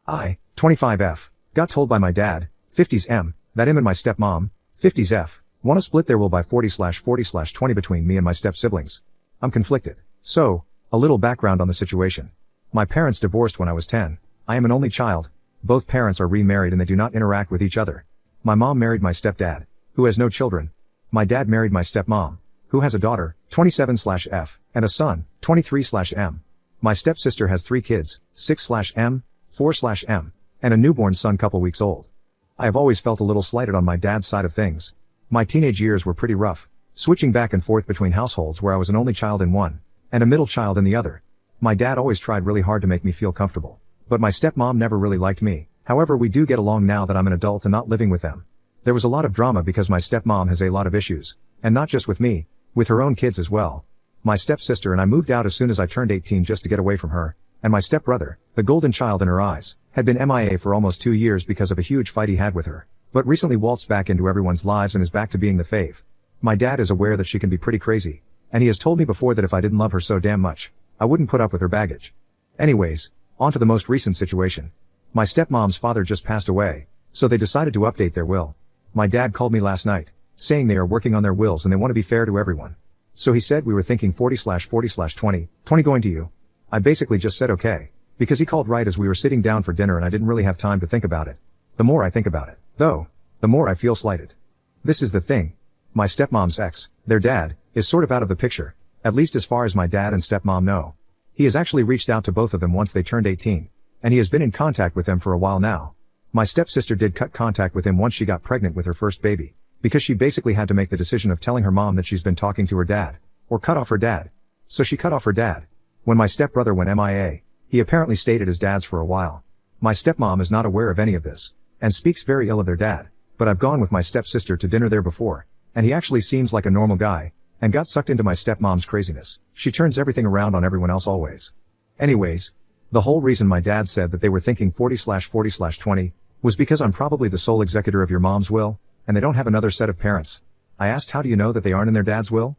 I, 25F, got told by my dad, 50s M, that him and my stepmom, 50s F, want to split their will by 40/40/20 between me and my step-siblings. I'm conflicted. So, a little background on the situation. My parents divorced when I was 10. I am an only child. Both parents are remarried and they do not interact with each other. My mom married my stepdad, who has no children. My dad married my stepmom, who has a daughter, 27/F, and a son, 23/M. My stepsister has 3 kids, 6/M, 4/M, and a newborn son couple weeks old. I have always felt a little slighted on my dad's side of things. My teenage years were pretty rough, switching back and forth between households where I was an only child in one, and a middle child in the other. My dad always tried really hard to make me feel comfortable. But my stepmom never really liked me. However, we do get along now that I'm an adult and not living with them. There was a lot of drama because my stepmom has a lot of issues, and not just with me, with her own kids as well. My stepsister and I moved out as soon as I turned 18 just to get away from her, and my stepbrother, the golden child in her eyes, had been MIA for almost 2 years because of a huge fight he had with her, but recently waltzed back into everyone's lives and is back to being the fave. My dad is aware that she can be pretty crazy, and he has told me before that if I didn't love her so damn much, I wouldn't put up with her baggage. Anyways, on to the most recent situation. My stepmom's father just passed away, so they decided to update their will. My dad called me last night, saying they are working on their wills and they want to be fair to everyone. So he said we were thinking 40/40/20 going to you. I basically just said okay, because he called right as we were sitting down for dinner and I didn't really have time to think about it. The more I think about it, though, the more I feel slighted. This is the thing. My stepmom's ex, their dad, is sort of out of the picture, at least as far as my dad and stepmom know. He has actually reached out to both of them once they turned 18, and he has been in contact with them for a while now. My stepsister did cut contact with him once she got pregnant with her first baby, because she basically had to make the decision of telling her mom that she's been talking to her dad, or cut off her dad. So she cut off her dad. When my stepbrother went MIA, he apparently stayed at his dad's for a while. My stepmom is not aware of any of this, and speaks very ill of their dad, but I've gone with my stepsister to dinner there before, and he actually seems like a normal guy, and got sucked into my stepmom's craziness. She turns everything around on everyone else always. Anyways, the whole reason my dad said that they were thinking 40/40/20 was because I'm probably the sole executor of your mom's will, and they don't have another set of parents. I asked how do you know that they aren't in their dad's will?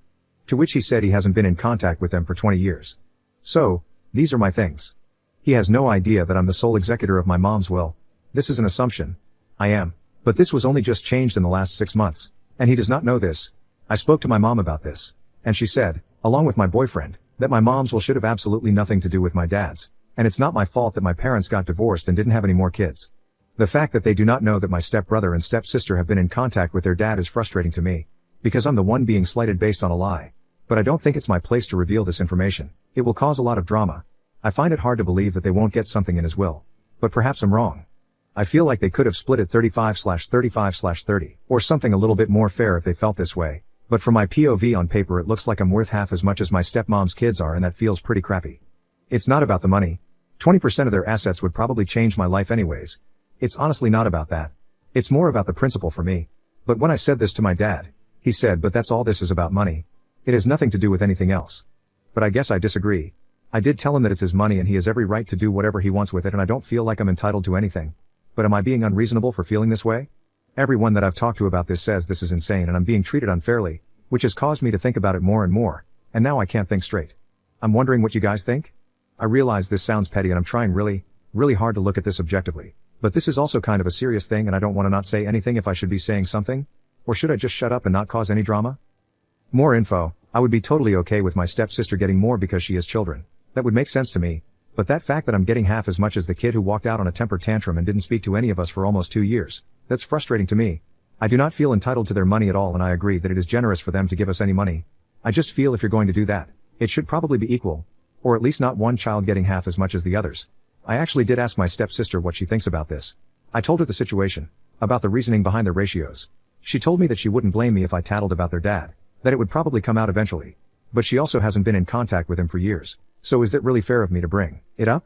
To which he said he hasn't been in contact with them for 20 years. So, these are my things. He has no idea that I'm the sole executor of my mom's will. This is an assumption. I am. But this was only just changed in the last 6 months, and he does not know this. I spoke to my mom about this, and she said, along with my boyfriend, that my mom's will should have absolutely nothing to do with my dad's, and it's not my fault that my parents got divorced and didn't have any more kids. The fact that they do not know that my stepbrother and stepsister have been in contact with their dad is frustrating to me, because I'm the one being slighted based on a lie. But I don't think it's my place to reveal this information. It will cause a lot of drama. I find it hard to believe that they won't get something in his will. But perhaps I'm wrong. I feel like they could have split it 35/35/30, or something a little bit more fair if they felt this way. But from my POV on paper it looks like I'm worth half as much as my stepmom's kids are, and that feels pretty crappy. It's not about the money. 20% of their assets would probably change my life anyways. It's honestly not about that. It's more about the principle for me. But when I said this to my dad, he said, but that's all this is about money. It has nothing to do with anything else. But I guess I disagree. I did tell him that it's his money and he has every right to do whatever he wants with it, and I don't feel like I'm entitled to anything. But am I being unreasonable for feeling this way? Everyone that I've talked to about this says this is insane and I'm being treated unfairly, which has caused me to think about it more and more, and now I can't think straight. I'm wondering what you guys think? I realize this sounds petty and I'm trying really hard to look at this objectively, but this is also kind of a serious thing and I don't want to not say anything if I should be saying something, or should I just shut up and not cause any drama? More info. I would be totally okay with my stepsister getting more because she has children. That would make sense to me, but that fact that I'm getting half as much as the kid who walked out on a temper tantrum and didn't speak to any of us for almost 2 years, that's frustrating to me. I do not feel entitled to their money at all, and I agree that it is generous for them to give us any money. I just feel if you're going to do that, it should probably be equal, or at least not one child getting half as much as the others. I actually did ask my stepsister what she thinks about this. I told her the situation, about the reasoning behind the ratios. She told me that she wouldn't blame me if I tattled about their dad, that it would probably come out eventually. But she also hasn't been in contact with him for years, so is it really fair of me to bring it up?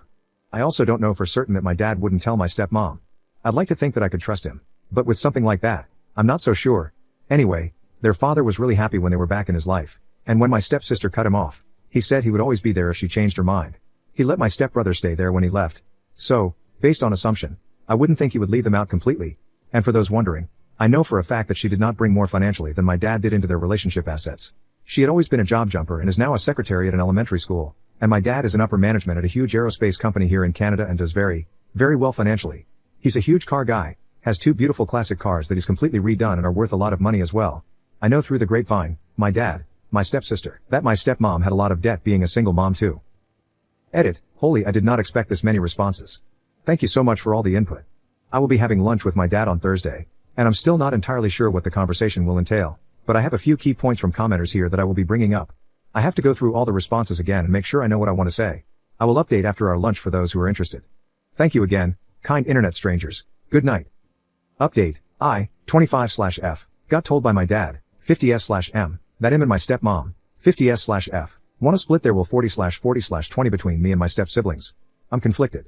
I also don't know for certain that my dad wouldn't tell my stepmom. I'd like to think that I could trust him, but with something like that, I'm not so sure. Anyway, their father was really happy when they were back in his life, and when my stepsister cut him off, he said he would always be there if she changed her mind. He let my stepbrother stay there when he left. So, based on assumption, I wouldn't think he would leave them out completely. And for those wondering, I know for a fact that she did not bring more financially than my dad did into their relationship assets. She had always been a job jumper and is now a secretary at an elementary school, and my dad is in upper management at a huge aerospace company here in Canada and does very very well financially. He's a huge car guy, has 2 beautiful classic cars that he's completely redone and are worth a lot of money as well. I know through the grapevine, my dad, my stepsister, that my stepmom had a lot of debt being a single mom too. Edit, holy, I did not expect this many responses. Thank you so much for all the input. I will be having lunch with my dad on Thursday, and I'm still not entirely sure what the conversation will entail, but I have a few key points from commenters here that I will be bringing up. I have to go through all the responses again and make sure I know what I want to say. I will update after our lunch for those who are interested. Thank you again, kind internet strangers. Good night. Update, I, 25/F, got told by my dad, 50s/M, that him and my stepmom, 50s/F, want to split their will 40/40/20 between me and my step-siblings. I'm conflicted.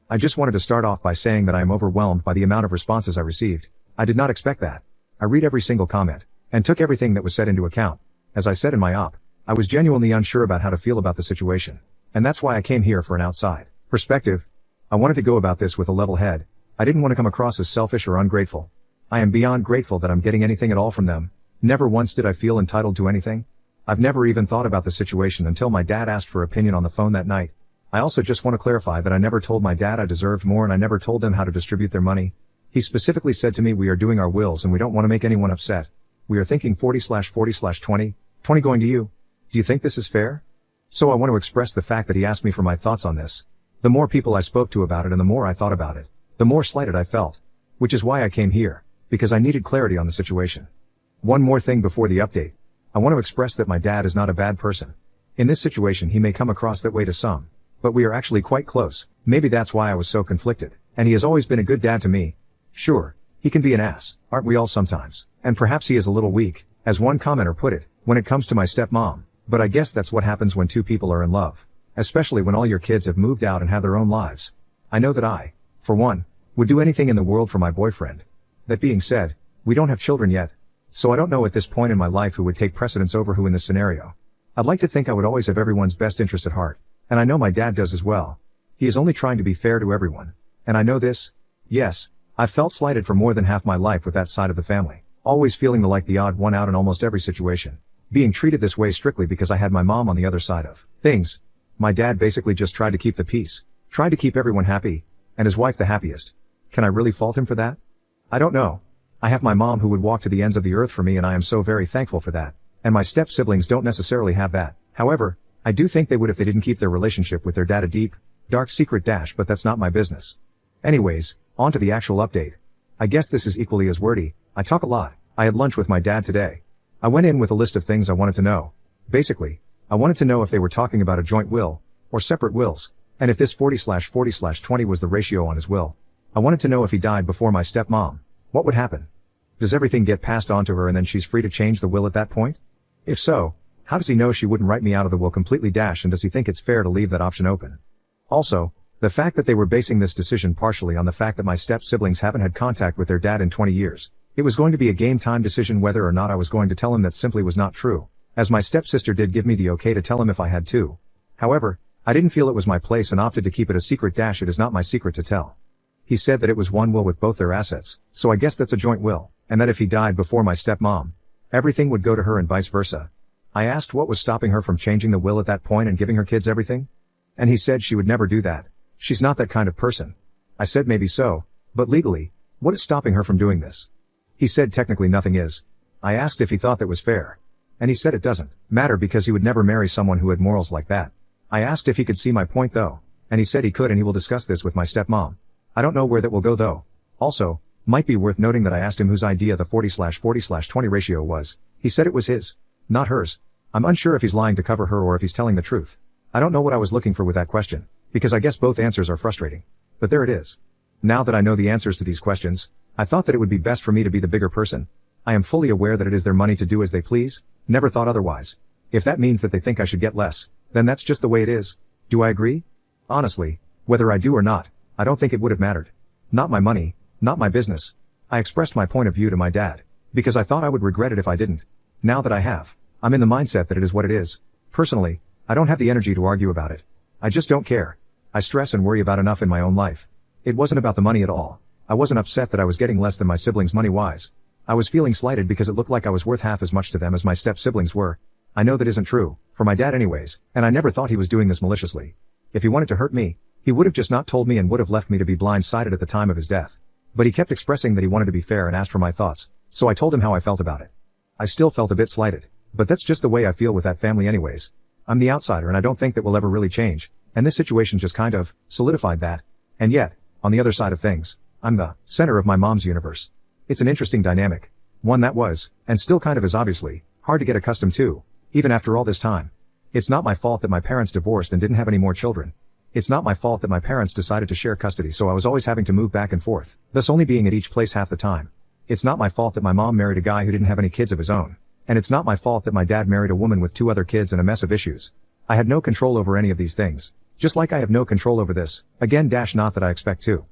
I just wanted to start off by saying that I am overwhelmed by the amount of responses I received. I did not expect that. I read every single comment, and took everything that was said into account. As I said in my op, I was genuinely unsure about how to feel about the situation, and that's why I came here for an outside perspective. I wanted to go about this with a level head. I didn't want to come across as selfish or ungrateful. I am beyond grateful that I'm getting anything at all from them. Never once did I feel entitled to anything. I've never even thought about the situation until my dad asked for opinion on the phone that night. I also just want to clarify that I never told my dad I deserved more, and I never told them how to distribute their money. He specifically said to me, we are doing our wills and we don't want to make anyone upset. We are thinking 40/40/20, 20 going to you. Do you think this is fair? So I want to express the fact that he asked me for my thoughts on this. The more people I spoke to about it and the more I thought about it, the more slighted I felt. Which is why I came here, because I needed clarity on the situation. One more thing before the update. I want to express that my dad is not a bad person. In this situation he may come across that way to some, but we are actually quite close. Maybe that's why I was so conflicted, and he has always been a good dad to me. Sure, he can be an ass, aren't we all sometimes? And perhaps he is a little weak, as one commenter put it, when it comes to my stepmom, but I guess that's what happens when 2 people are in love. Especially when all your kids have moved out and have their own lives. I know that I, for one, would do anything in the world for my boyfriend. That being said, we don't have children yet, so I don't know at this point in my life who would take precedence over who in this scenario. I'd like to think I would always have everyone's best interest at heart, and I know my dad does as well. He is only trying to be fair to everyone. And I know this. Yes, I've felt slighted for more than half my life with that side of the family, always feeling like the odd one out in almost every situation. Being treated this way strictly because I had my mom on the other side of things. My dad basically just tried to keep the peace, tried to keep everyone happy, and his wife the happiest. Can I really fault him for that? I don't know. I have my mom who would walk to the ends of the earth for me, and I am so very thankful for that. And my step-siblings don't necessarily have that. However, I do think they would if they didn't keep their relationship with their dad a deep, dark secret dash, but that's not my business. Anyways, on to the actual update. I guess this is equally as wordy. I talk a lot. I had lunch with my dad today. I went in with a list of things I wanted to know. Basically, I wanted to know if they were talking about a joint will, or separate wills, and if this 40/40/20 was the ratio on his will. I wanted to know if he died before my stepmom, what would happen? Does everything get passed on to her and then she's free to change the will at that point? If so, how does he know she wouldn't write me out of the will completely dash, and does he think it's fair to leave that option open? Also, the fact that they were basing this decision partially on the fact that my step-siblings haven't had contact with their dad in 20 years. It was going to be a game-time decision whether or not I was going to tell him that simply was not true, as my stepsister did give me the okay to tell him if I had to. However, I didn't feel it was my place and opted to keep it a secret dash. It is not my secret to tell. He said that it was one will with both their assets, so I guess that's a joint will, and that if he died before my stepmom, everything would go to her and vice versa. I asked what was stopping her from changing the will at that point and giving her kids everything? And he said she would never do that. She's not that kind of person. I said maybe so, but legally, what is stopping her from doing this? He said technically nothing is. I asked if he thought that was fair. And he said it doesn't matter because he would never marry someone who had morals like that. I asked if he could see my point though, and he said he could, and he will discuss this with my stepmom. I don't know where that will go though. Also, might be worth noting that I asked him whose idea the 40/40/20 ratio was. He said it was his, not hers. I'm unsure if he's lying to cover her or if he's telling the truth. I don't know what I was looking for with that question, because I guess both answers are frustrating. But there it is. Now that I know the answers to these questions, I thought that it would be best for me to be the bigger person. I am fully aware that it is their money to do as they please, never thought otherwise. If that means that they think I should get less, then that's just the way it is. Do I agree? Honestly, whether I do or not, I don't think it would have mattered. Not my money, not my business. I expressed my point of view to my dad, because I thought I would regret it if I didn't. Now that I have, I'm in the mindset that it is what it is. Personally, I don't have the energy to argue about it. I just don't care. I stress and worry about enough in my own life. It wasn't about the money at all. I wasn't upset that I was getting less than my siblings money-wise. I was feeling slighted because it looked like I was worth half as much to them as my step-siblings were. I know that isn't true, for my dad anyways, and I never thought he was doing this maliciously. If he wanted to hurt me, He would have just not told me and would have left me to be blindsided at the time of his death. But he kept expressing that he wanted to be fair and asked for my thoughts, so I told him how I felt about it. I still felt a bit slighted, but that's just the way I feel with that family anyways. I'm the outsider and I don't think that will ever really change, and this situation just kind of solidified that. And yet, on the other side of things, I'm the center of my mom's universe. It's an interesting dynamic. One that was, and still kind of is obviously, hard to get accustomed to, even after all this time. It's not my fault that my parents divorced and didn't have any more children. It's not my fault that my parents decided to share custody, so I was always having to move back and forth, thus only being at each place half the time. It's not my fault that my mom married a guy who didn't have any kids of his own. And it's not my fault that my dad married a woman with 2 other kids and a mess of issues. I had no control over any of these things. Just like I have no control over this, again not that I expect to.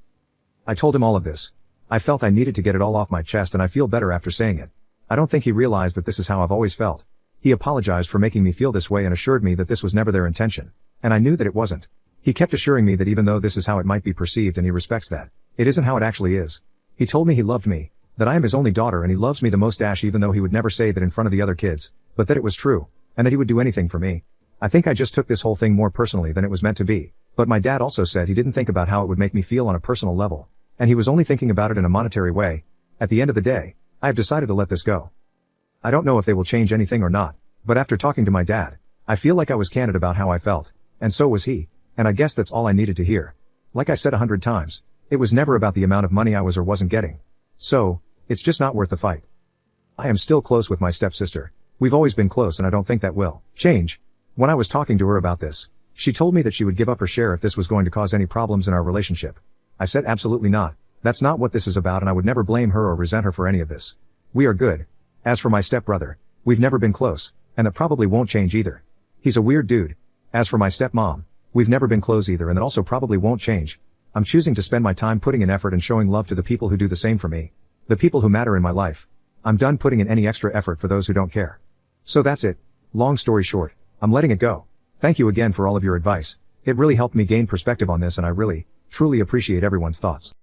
I told him all of this. I felt I needed to get it all off my chest and I feel better after saying it. I don't think he realized that this is how I've always felt. He apologized for making me feel this way and assured me that this was never their intention. And I knew that it wasn't. He kept assuring me that even though this is how it might be perceived and he respects that, it isn't how it actually is. He told me he loved me, that I am his only daughter and he loves me the most even though he would never say that in front of the other kids, but that it was true, and that he would do anything for me. I think I just took this whole thing more personally than it was meant to be, but my dad also said he didn't think about how it would make me feel on a personal level, and he was only thinking about it in a monetary way. At the end of the day, I have decided to let this go. I don't know if they will change anything or not, but after talking to my dad, I feel like I was candid about how I felt, and so was he, and I guess that's all I needed to hear. Like I said 100 times, it was never about the amount of money I was or wasn't getting. So, it's just not worth the fight. I am still close with my stepsister. We've always been close and I don't think that will change. When I was talking to her about this, she told me that she would give up her share if this was going to cause any problems in our relationship. I said absolutely not. That's not what this is about and I would never blame her or resent her for any of this. We are good. As for my stepbrother, we've never been close, and that probably won't change either. He's a weird dude. As for my stepmom, we've never been close either and that also probably won't change. I'm choosing to spend my time putting in effort and showing love to the people who do the same for me. The people who matter in my life. I'm done putting in any extra effort for those who don't care. So that's it. Long story short, I'm letting it go. Thank you again for all of your advice. It really helped me gain perspective on this and I really, truly appreciate everyone's thoughts.